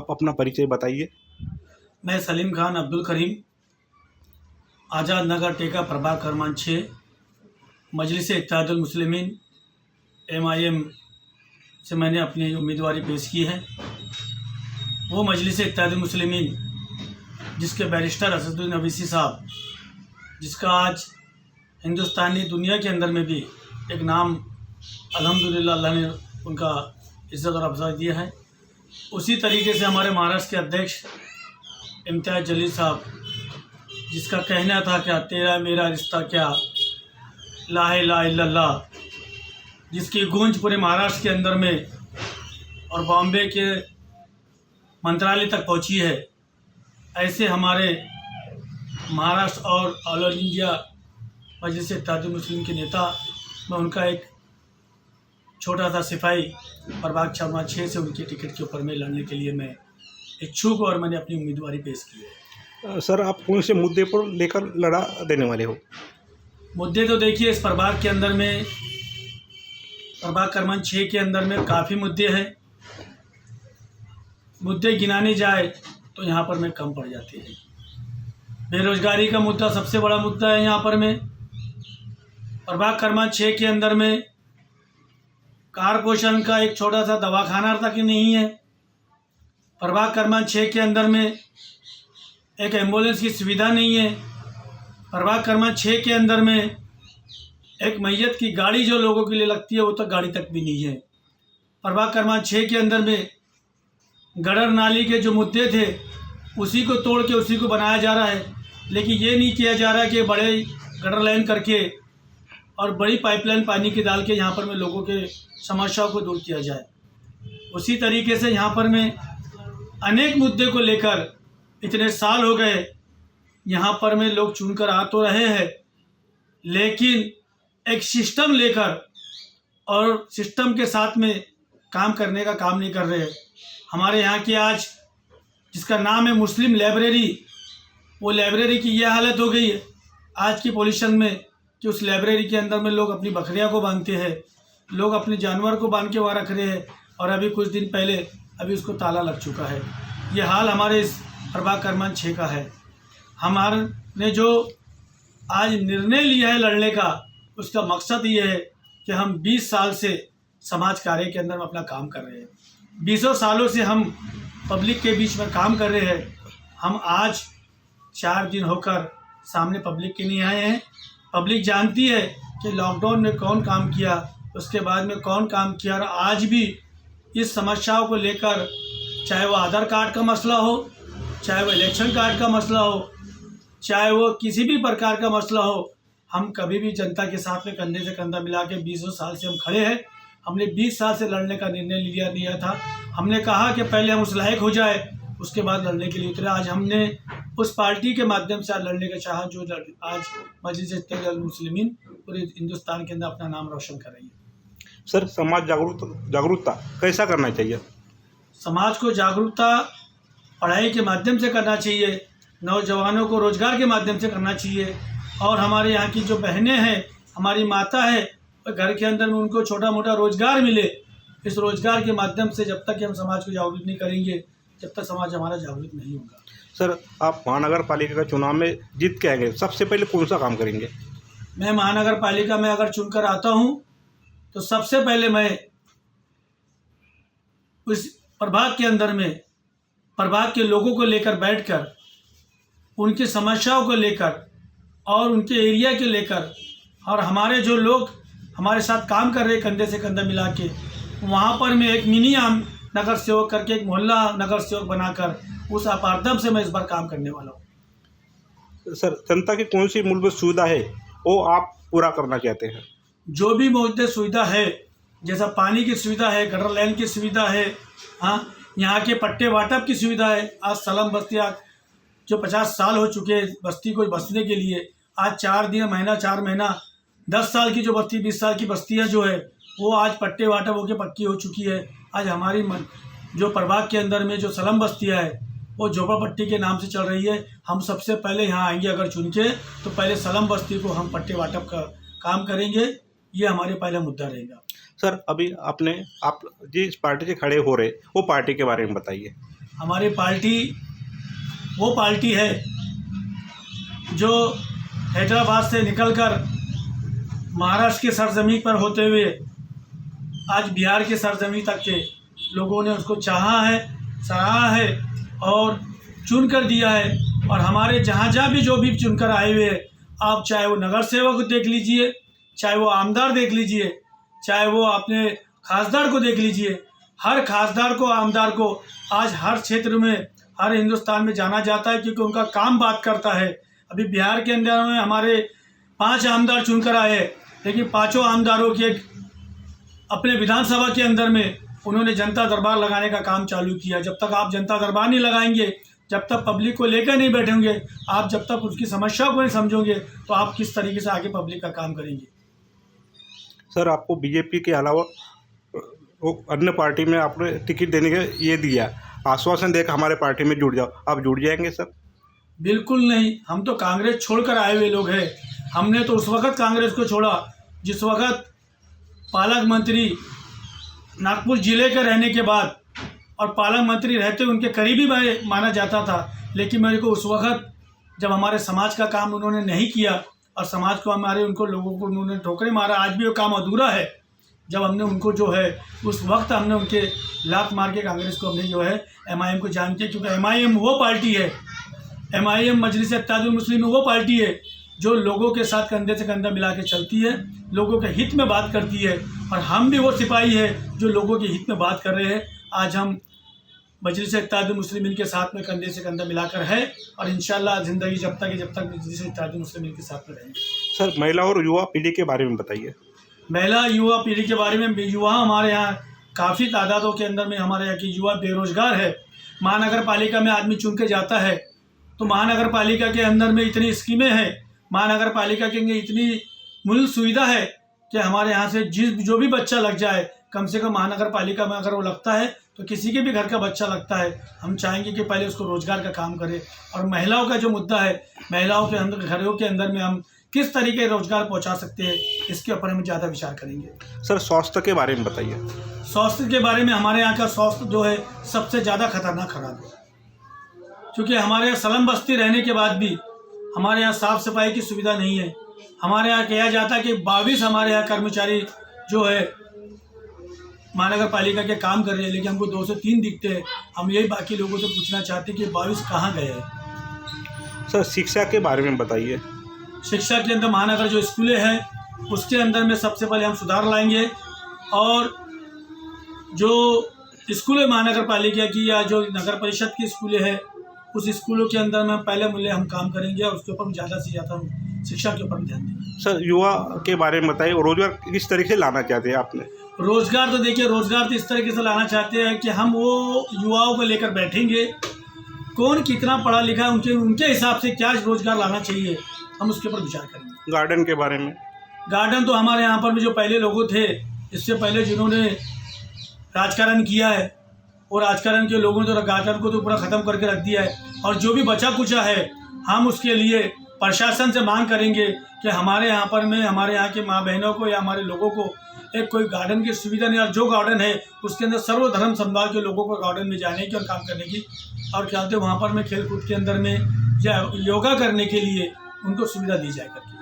आप अपना परिचय बताइए। मैं सलीम खान अब्दुल करीम, आज़ाद नगर टेका प्रभाग क्रमांक 6, मजलिस इत्तेहादुल मुस्लिमीन MIM से मैंने अपनी उम्मीदवारी पेश की है। वो मजलिस इत्तेहादुल मुस्लिमीन जिसके बैरिस्टर असदुद्दीन अवीसी साहब, जिसका आज हिंदुस्तानी दुनिया के अंदर में भी एक नाम अल्हम्दुलिल्लाह अल्लाह ने उनका इज़्ज़त और अफजाई दिया है, उसी तरीके से हमारे महाराष्ट्र के अध्यक्ष इम्तियाज़ जलील साहब, जिसका कहना था क्या तेरा मेरा रिश्ता क्या, ला इलाहा इल्लल्लाह, जिसकी गूंज पूरे महाराष्ट्र के अंदर में और बॉम्बे के मंत्रालय तक पहुंची है। ऐसे हमारे महाराष्ट्र और ऑल इंडिया मजलिस इत्तेहादुल मुस्लिमीन के नेता, मैं उनका एक छोटा सा सिपाही प्रभाग क्रमांक 6 से उनकी टिकट के ऊपर में लड़ने के लिए मैं इच्छुक और मैंने अपनी उम्मीदवारी पेश की है। सर, आप कौन से मुद्दे पर लेकर लड़ा देने वाले हो? मुद्दे तो देखिए, इस प्रभाग के अंदर में प्रभाग क्रमांक 6 के अंदर में काफ़ी मुद्दे हैं। मुद्दे गिनाने जाए तो यहाँ पर में कम पड़ जाते हैं। बेरोजगारी का मुद्दा सबसे बड़ा मुद्दा है यहाँ पर में। प्रभाग क्रमांक 6 के अंदर में कारपोरेशन का एक छोटा सा दवाखाना तक नहीं है। प्रभाग क्रमांक 6 के अंदर में एक एम्बुलेंस की सुविधा नहीं है। प्रभाग क्रमांक 6 के अंदर में एक मैयत की गाड़ी जो लोगों के लिए लगती है वो तो गाड़ी तक भी नहीं है। प्रभाग क्रमांक 6 के अंदर में गटर नाली के जो मुद्दे थे उसी को तोड़ के उसी को बनाया जा रहा है, लेकिन ये नहीं किया जा रहा कि बड़े गटर लाइन करके और बड़ी पाइपलाइन पानी की डाल के यहाँ पर में लोगों के समस्याओं को दूर किया जाए। उसी तरीके से यहाँ पर में अनेक मुद्दे को लेकर इतने साल हो गए, यहाँ पर में लोग चुनकर आ तो रहे हैं, लेकिन एक सिस्टम लेकर और सिस्टम के साथ में काम करने का काम नहीं कर रहे। हमारे यहाँ की आज जिसका नाम है मुस्लिम लाइब्रेरी, वो लाइब्रेरी की यह हालत हो गई है आज की पोजीशन में कि उस लाइब्रेरी के अंदर में लोग अपनी बकरियां को बांधते हैं, लोग अपने जानवर को बांध के वहाँ रख रहे हैं, और अभी कुछ दिन पहले अभी उसको ताला लग चुका है। ये हाल हमारे इस प्रभाग क्रमांक 6 का है। हमारे जो आज निर्णय लिया है लड़ने का, उसका मकसद ये है कि हम 20 साल से समाज कार्य के अंदर में अपना काम कर रहे हैं। 20 सालों से हम पब्लिक के बीच में काम कर रहे हैं। हम आज 4 दिन होकर सामने पब्लिक के नहीं आए हैं। पब्लिक जानती है कि लॉकडाउन में कौन काम किया, उसके बाद में कौन काम किया, और आज भी इस समस्याओं को लेकर, चाहे वो आधार कार्ड का मसला हो, चाहे वो इलेक्शन कार्ड का मसला हो, चाहे वो किसी भी प्रकार का मसला हो, हम कभी भी जनता के साथ में कंधे से कंधा मिला के 20 साल से हम खड़े हैं। हमने 20 साल से लड़ने का निर्णय लिया था। हमने कहा कि पहले हम उस लायक हो जाए, उसके बाद लड़ने के लिए उतरे। आज हमने उस पार्टी के माध्यम से आज लड़ने का चाहा जो आज मजलिस इत्तेहादुल मुस्लिमीन पूरे हिंदुस्तान के अंदर अपना नाम रोशन कर रही है। सर, समाज जागरूकता कैसा करना चाहिए? समाज को जागरूकता पढ़ाई के माध्यम से करना चाहिए, नौजवानों को रोजगार के माध्यम से करना चाहिए, और हमारे यहाँ की जो बहनें हैं, हमारी माता है, घर के अंदर में उनको छोटा मोटा रोजगार मिले। इस रोजगार के माध्यम से जब तक हम समाज को जागरूक नहीं करेंगे, जब तक समाज हमारा जागरूक नहीं होगा। सर, आप महानगर पालिका का चुनाव में जीत के आएंगे, सबसे पहले कौन सा काम करेंगे? मैं महानगर पालिका में अगर चुनकर आता हूँ तो सबसे पहले मैं उस प्रभाग के अंदर में प्रभाग के लोगों को लेकर बैठकर उनकी समस्याओं को लेकर और उनके एरिया के लेकर, और हमारे जो लोग हमारे साथ काम कर रहे कंधे से कंधा मिला के, वहाँ पर मैं एक मिनी नगर सेवक करके एक मोहल्ला नगर सेवक बनाकर उस अपार्दम से मैं इस बार काम करने वाला हूँ। सर, जनता की कौन सी मूलभूत सुविधा है वो आप पूरा करना चाहते हैं? जो भी मौजूद सुविधा है, जैसा पानी की सुविधा है, गटर लाइन की सुविधा है, हाँ, यहाँ के पट्टे वाटप की सुविधा है। आज सलम बस्तियाँ जो 50 साल हो चुके हैं बस्ती को बसने के लिए, आज 4 महीना 10 साल की जो बस्ती, 20 साल की बस्तियाँ जो है वो आज पट्टे वाटप होकर पक्की हो चुकी है। आज हमारी जो प्रभाग के अंदर में जो सलम बस्तियाँ है वो झोपड़पट्टी के नाम से चल रही है। हम सबसे पहले यहाँ आएंगे अगर चुन के, तो पहले सलम बस्ती को हम पट्टे वाटप का काम करेंगे। ये हमारे पहला मुद्दा रहेगा। सर, अभी आप जिस पार्टी से खड़े हो रहे वो पार्टी के बारे में बताइए। हमारी पार्टी वो पार्टी है जो हैदराबाद से निकलकर महाराष्ट्र की सरजमीन पर होते हुए आज बिहार की सरजमीन तक के लोगों ने उसको चाहा है, सराहा है और चुन कर दिया है। और हमारे जहाँ भी जो भी चुनकर आए हुए हैं, आप चाहे वो नगर सेवक देख लीजिए, चाहे वो आमदार देख लीजिए, चाहे वो अपने खासदार को देख लीजिए, हर खासदार को, आमदार को आज हर क्षेत्र में, हर हिंदुस्तान में जाना जाता है क्योंकि उनका काम बात करता है। अभी बिहार के अंदर में हमारे 5 आमदार चुनकर आए, लेकिन 5 आमदारों के अपने विधानसभा के अंदर में उन्होंने जनता दरबार लगाने का काम चालू किया। जब तक आप जनता दरबार नहीं लगाएंगे, जब तक पब्लिक को लेकर नहीं बैठेंगे, आप जब तक उसकी समस्या को नहीं समझोगे, तो आप किस तरीके से आगे पब्लिक का काम करेंगे। सर, आपको बीजेपी के अलावा वो अन्य पार्टी में आपने टिकट देने का ये दिया, आश्वासन देकर हमारे पार्टी में जुड़ जाओ, आप जुड़ जाएंगे सर? बिल्कुल नहीं, हम तो कांग्रेस छोड़कर आए हुए लोग हैं। हमने तो उस वक्त कांग्रेस को छोड़ा जिस वक्त पालक मंत्री नागपुर जिले के रहने के बाद और पालक मंत्री रहते उनके करीबी माना जाता था। लेकिन मेरे को उस वक्त जब हमारे समाज का काम उन्होंने नहीं किया और समाज को उनको लोगों को उन्होंने ठोकरे मारा, आज भी वो काम अधूरा है। जब हमने उनको जो है उस वक्त हमने उनके लात मार के कांग्रेस को हमने जो है MIM को जान के, क्योंकि MIM वो पार्टी है, MIM मजलिस इत्तेहादुल मुस्लिमीन वो पार्टी है जो लोगों के साथ कंधे से कंधा मिला के चलती है, लोगों के हित में बात करती है। और हम भी वो सिपाही है जो लोगों के हित में बात कर रहे हैं। आज हम मजलिस इत्तेहादुल मुस्लिमीन के साथ में कंधे से कंधा मिलाकर है और इंशाल्लाह ज़िंदगी जब तक मजलिस इत्तेहादुल मुस्लिमीन के साथ में रहेंगे। सर, महिला और युवा पीढ़ी के बारे में बताइए। महिला युवा पीढ़ी के बारे में, युवा हमारे यहाँ काफ़ी तादादों के अंदर में हमारे यहाँ की युवा बेरोजगार है। महानगर पालिका में आदमी चुन के जाता है तो महानगर पालिका के अंदर में इतनी स्कीमें हैं, महानगर पालिका के अंदर इतनी मूल सुविधा है कि हमारे यहाँ से जो भी बच्चा लग जाए, कम से कम महानगर पालिका में अगर वो लगता है तो किसी के भी घर का बच्चा लगता है, हम चाहेंगे कि पहले उसको रोजगार का काम करे। और महिलाओं का जो मुद्दा है, महिलाओं के अंदर घरों के अंदर में हम किस तरीके रोजगार पहुंचा सकते हैं, इसके ऊपर हम ज़्यादा विचार करेंगे। सर, स्वास्थ्य के बारे में बताइए। स्वास्थ्य के बारे में हमारे यहाँ का स्वास्थ्य जो है सबसे ज़्यादा खतरनाक खराब है, क्योंकि हमारे यहाँ स्लम बस्ती रहने के बाद भी हमारे यहाँ साफ़ सफाई की सुविधा नहीं है। हमारे यहाँ कहा जाता है कि 22 हमारे यहाँ कर्मचारी जो है महानगर पालिका के काम कर रहे हैं, लेकिन हमको 2 से 3 दिखते हैं। हम यही बाकी लोगों से पूछना चाहते हैं कि 22 कहाँ गए हैं। सर, शिक्षा के बारे में बताइए। शिक्षा के अंदर महानगर जो स्कूलें हैं उसके अंदर में सबसे पहले हम सुधार लाएंगे और जो स्कूलें महानगर पालिका की या जो नगर परिषद की स्कूलें हैं उस स्कूलों के अंदर में पहले मूल्य हम काम करेंगे और उसके ऊपर ज़्यादा से ज़्यादा हम शिक्षा के ऊपर ध्यान देंगे। सर, युवा के बारे में बताइए, रोजगार किस तरीके से लाना चाहते हैं आपने? रोज़गार तो देखिए, रोज़गार तो इस तरीके से लाना चाहते हैं कि हम वो युवाओं को लेकर बैठेंगे, कौन कितना पढ़ा लिखा है, उनके हिसाब से क्या रोज़गार लाना चाहिए, हम उसके ऊपर विचार करेंगे। गार्डन के बारे में? गार्डन तो हमारे यहाँ पर भी जो पहले लोग थे, इससे पहले जिन्होंने राजकारण किया है, और राजकारण के लोगों ने तो गार्डन को तो पूरा ख़त्म करके रख दिया है। और जो भी बचा कुचा है, हम उसके लिए प्रशासन से मांग करेंगे कि हमारे यहाँ पर में हमारे यहाँ के माँ बहनों को या हमारे लोगों को एक कोई गार्डन की सुविधा नहीं, और जो गार्डन है उसके अंदर सर्वधर्म समुदाय के लोगों को गार्डन में जाने की और काम करने की, और क्या होते हैं वहाँ पर में खेल कूद के अंदर में या योगा करने के लिए उनको सुविधा दी जाए करके।